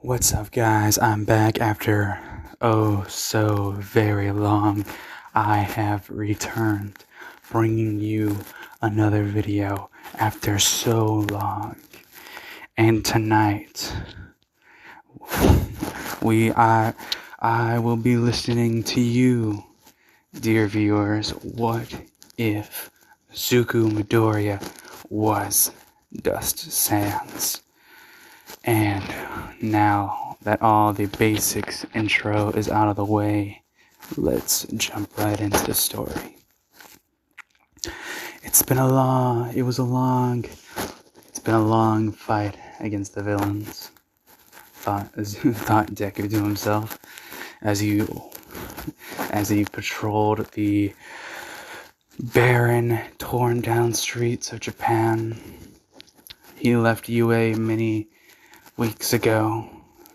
What's up, guys? I'm back after so very long. I have returned, bringing you another video after so long. And tonight, I will be listening to you, dear viewers. What if Zuko Midoriya was Dust Sands? And now that all the basics intro is out of the way, let's jump right into the story. It's been a long fight against the villains, thought Deku to himself as he patrolled the barren, torn down streets of Japan. He left UA many weeks ago,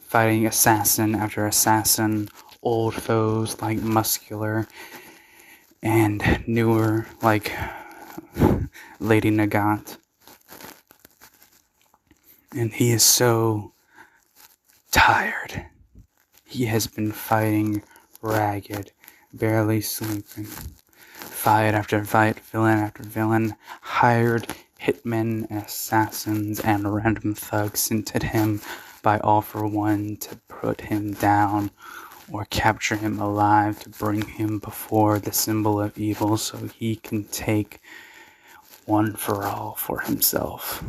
fighting assassin after assassin, old foes like Muscular and newer like Lady Nagat. And he is so tired. He has been fighting ragged, barely sleeping. Fight after fight, villain after villain, hired hitmen and assassins and random thugs sent to him by All For One to put him down or capture him alive to bring him before the symbol of evil so he can take one for all for himself.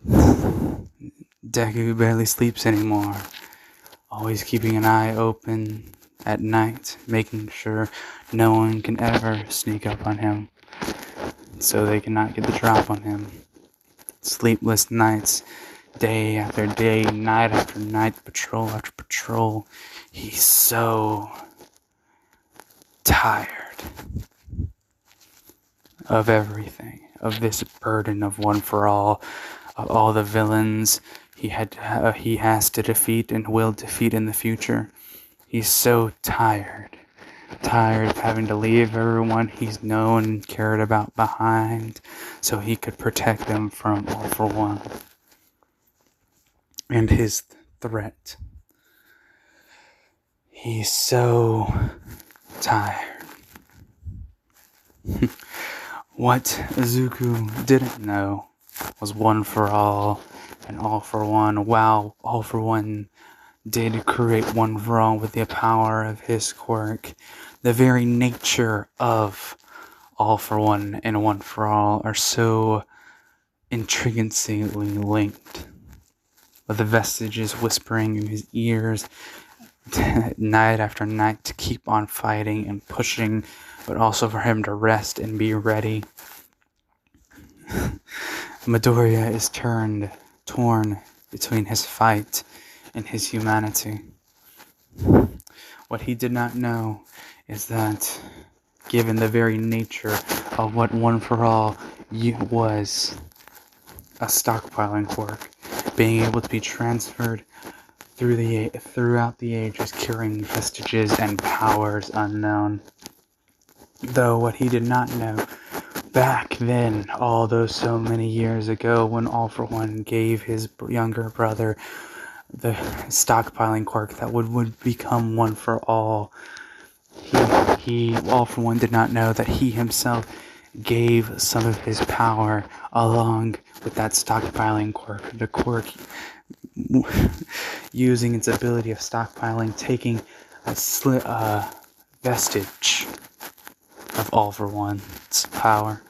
Deku barely sleeps anymore, always keeping an eye open at night, making sure no one can ever sneak up on him, so they cannot get the drop on him. Sleepless nights, day after day, night after night, patrol after patrol. He's so tired of everything, of this burden of one for all, of all the villains he has to defeat and will defeat in the future. He's so tired of having to leave everyone he's known and cared about behind so he could protect them from All For One and his threat. He's so tired. What Zuko didn't know was one for all and All For One. While All For One did create one for all with the power of his quirk, the very nature of All For One and One For All are so intricately linked, with the vestiges whispering in his ears night after night to keep on fighting and pushing, but also for him to rest and be ready. Midoriya is torn between his fight and his humanity. What he did not know is that, given the very nature of what One For All was, a stockpiling quirk, being able to be transferred throughout the ages, carrying vestiges and powers unknown. Though what he did not know back then, all those so many years ago, when All For One gave his younger brother the stockpiling quirk that would become One For All, he All For One did not know that he himself gave some of his power along with that stockpiling quirk. The quirk, using its ability of stockpiling, taking a vestige of All For One's power,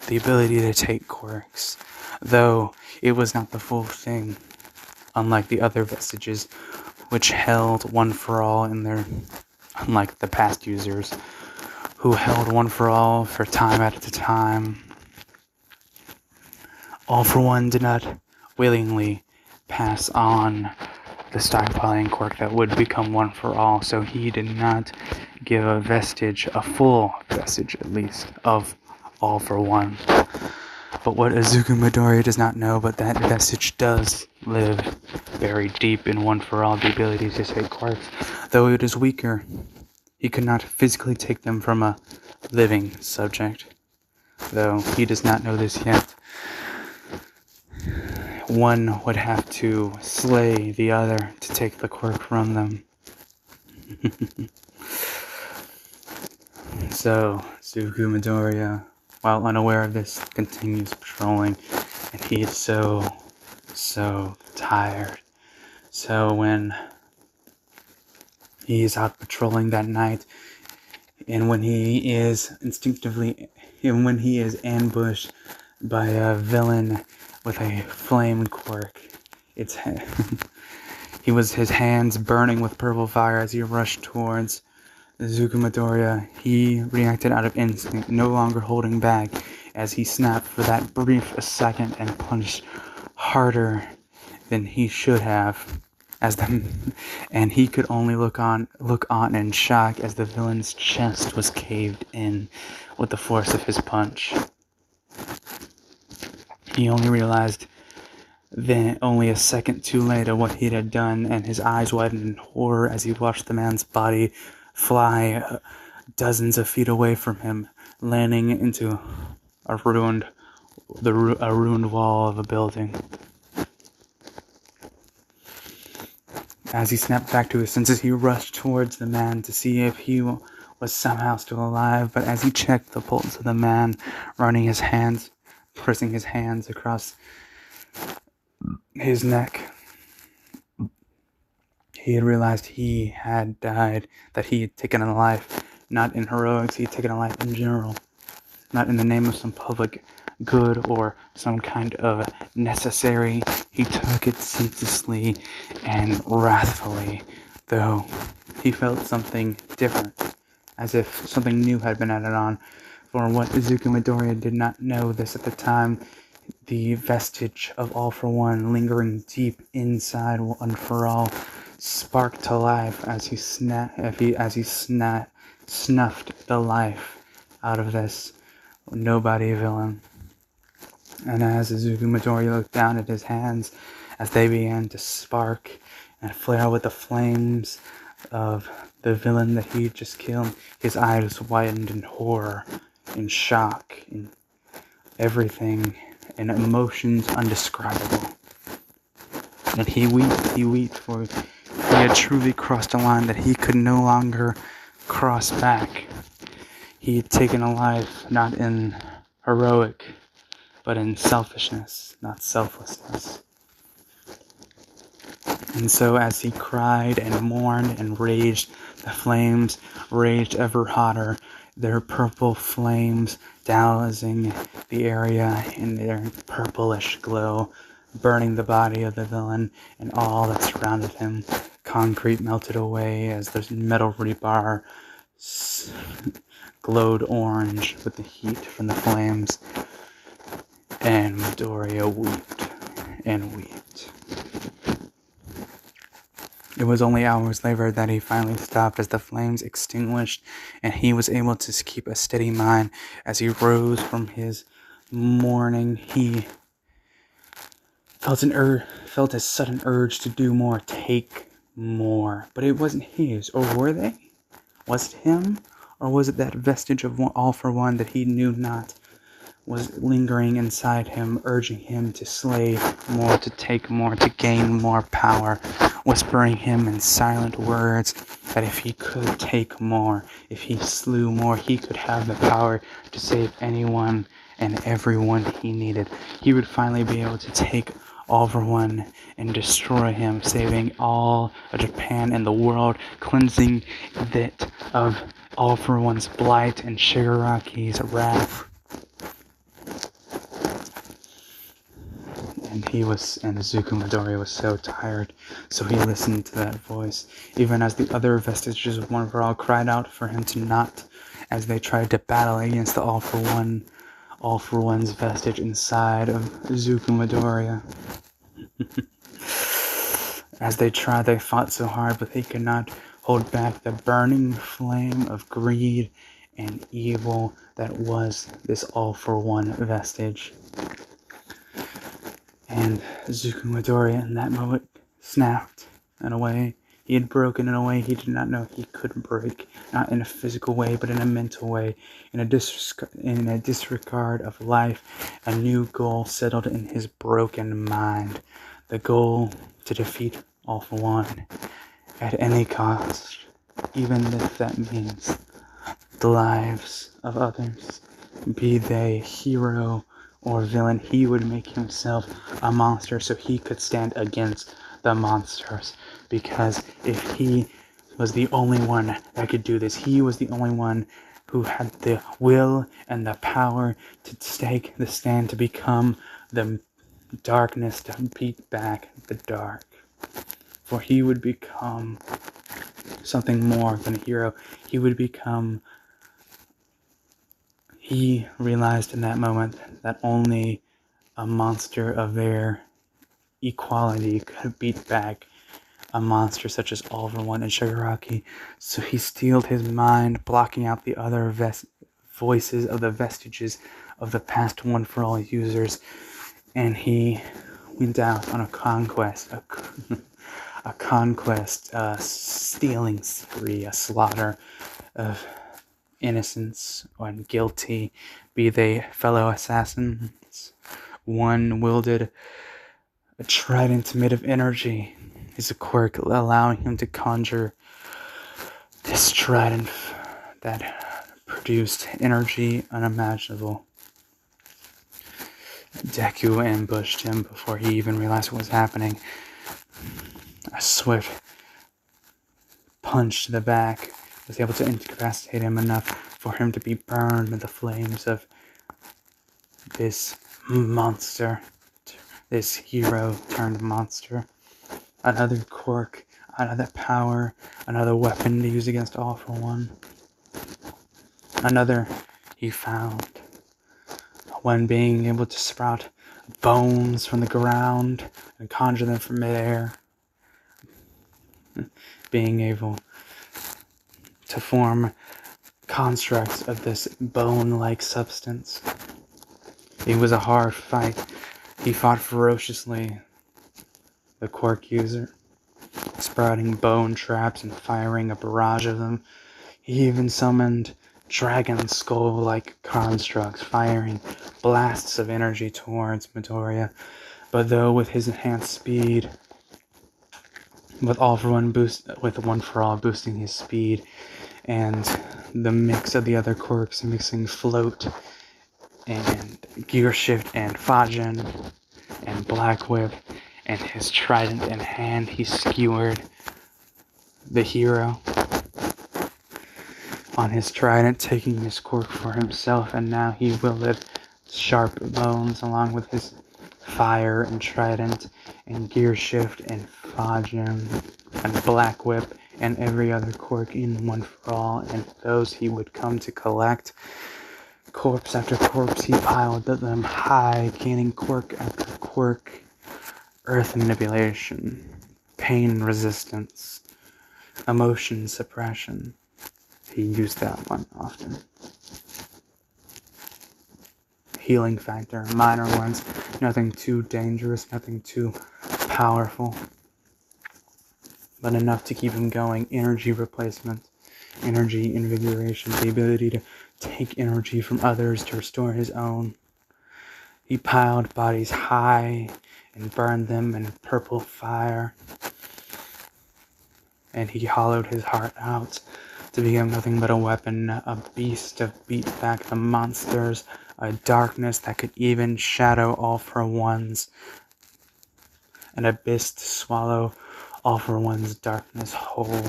the ability to take quirks, though it was not the full thing, unlike the other vestiges, which held One For All in their, unlike the past users, who held One For All for time at a time. All For One did not willingly pass on the stockpiling quirk that would become One For All, so he did not give a full vestige at least, of All For One. But what Zuko Midoriya does not know, but that vestige does live very deep in One For All, the ability to take quirks. Though it is weaker, he could not physically take them from a living subject, though he does not know this yet. one would have to slay the other to take the quirk from them. So, Zuko Midoriya, while unaware of this, continues patrolling, and he is so tired. So when he is out patrolling that night, and when he is ambushed by a villain with a flame quirk, his hands burning with purple fire as he rushed towards Zuko Midoriya. He reacted out of instinct, no longer holding back, as he snapped for that brief a second and punched harder than he should have, and he could only look on in shock as the villain's chest was caved in with the force of his punch. He only realized then, only a second too late, of what he had done, and his eyes widened in horror as he watched the man's body fly dozens of feet away from him, landing into a ruined wall of a building. As he snapped back to his senses, he rushed towards the man to see if he was somehow still alive, but as he checked the pulse of the man, pressing his hands across his neck, he had realized he had died, that he had taken a life, not in heroics, he had taken a life in general, not in the name of some public good or some kind of necessary. He took it senselessly and wrathfully, though he felt something different, as if something new had been added on. For what Zuko Midoriya did not know this at the time, the vestige of All For One lingering deep inside One For All sparked to life as he snuffed the life out of this nobody villain. And as Zuko Midoriya looked down at his hands, as they began to spark and flare with the flames of the villain that he had just killed, his eyes widened in horror, in shock, in everything, in emotions undescribable. And he wept, for he had truly crossed a line that he could no longer cross back. He had taken a life not in heroic, but in selfishness, not selflessness. And so as he cried and mourned and raged, the flames raged ever hotter, their purple flames dousing the area in their purplish glow, burning the body of the villain and all that surrounded him. Concrete melted away as the metal rebar glowed orange with the heat from the flames. And Midoriya wept and wept. It was only hours later that he finally stopped as the flames extinguished, and he was able to keep a steady mind. As he rose from his mourning, he felt a sudden urge to do more, take more. But it wasn't his, or were they? Was it him? Or was it that vestige of All For One that he knew not was lingering inside him, urging him to slay more, to take more, to gain more power, whispering him in silent words that if he could take more, if he slew more, he could have the power to save anyone and everyone he needed. He would finally be able to take All For One and destroy him, saving all of Japan and the world, cleansing it of All For One's blight and Shigaraki's wrath. And Zuko Midoriya was so tired, so he listened to that voice, even as the other vestiges of One For All cried out for him to not, as they tried to battle against the All For One's vestige inside of Zuko Midoriya. As they fought so hard, but they could not hold back the burning flame of greed and evil that was this All For One vestige. And Zuko Midoriya in that moment snapped in a way He had broken in a way he did not know he could break, not in a physical way, but in a mental way, in a disregard of life. A new goal settled in his broken mind, the goal to defeat All For One at any cost, even if that means the lives of others, be they hero or villain. He would make himself a monster so he could stand against the monsters, because if he was the only one that could do this, he was the only one who had the will and the power to take the stand, to become the darkness, to beat back the dark. For he would become something more than a hero. He realized in that moment that only a monster of their equality could beat back a monster such as All For One and Shigaraki. So he steeled his mind, blocking out the other voices of the vestiges of the past One For All users, and he went out on a conquest, a stealing spree, a slaughter of innocents and guilty, be they fellow assassins. One wielded a trident made of energy, his quirk allowing him to conjure this trident that produced energy unimaginable. Deku ambushed him before he even realized what was happening. A swift punch to the back was able to incapacitate him enough for him to be burned in the flames of this monster, this hero turned monster. Another quirk, another power, another weapon to use against All For One. Another he found, when being able to sprout bones from the ground and conjure them from midair. Being able to form constructs of this bone-like substance. It was a hard fight. He fought ferociously, the quirk user, sprouting bone traps and firing a barrage of them. He even summoned dragon skull-like constructs, firing blasts of energy towards Midoriya. But though with his enhanced speed, with One For All boosting his speed, and the mix of the other quirks mixing Float and Gear Shift and Fajin and Black Whip and his trident in hand, he skewered the hero on his trident, taking his quirk for himself, and now he wielded sharp bones along with his fire and trident and Gear Shift and Fajin and Black Whip and every other quirk in One For All, and those he would come to collect. Corpse after corpse, he piled them high, gaining quirk after quirk. Earth manipulation, pain resistance, emotion suppression. He used that one often. Healing factor, minor ones, nothing too dangerous, nothing too powerful, but enough to keep him going. Energy replacement, energy invigoration, the ability to take energy from others to restore his own. He piled bodies high and burned them in purple fire, and he hollowed his heart out to become nothing but a weapon, a beast to beat back the monsters, a darkness that could even shadow All For One's, an abyss to swallow All For One's darkness whole.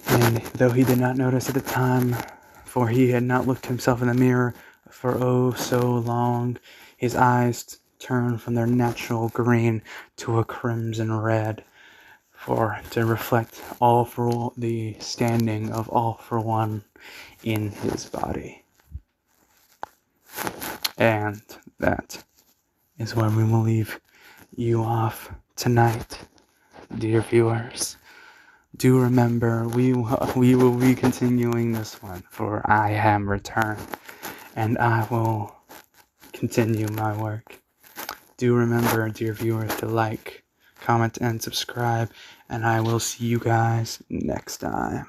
And though he did not notice at the time, for he had not looked himself in the mirror for oh so long, his eyes turned from their natural green to a crimson red, to reflect the standing of All For One in his body. And that is where we will leave you off tonight, dear viewers. Do remember, we will be continuing this one, for I am returned, and I will continue my work. Do remember, dear viewers, to like, comment, and subscribe, and I will see you guys next time.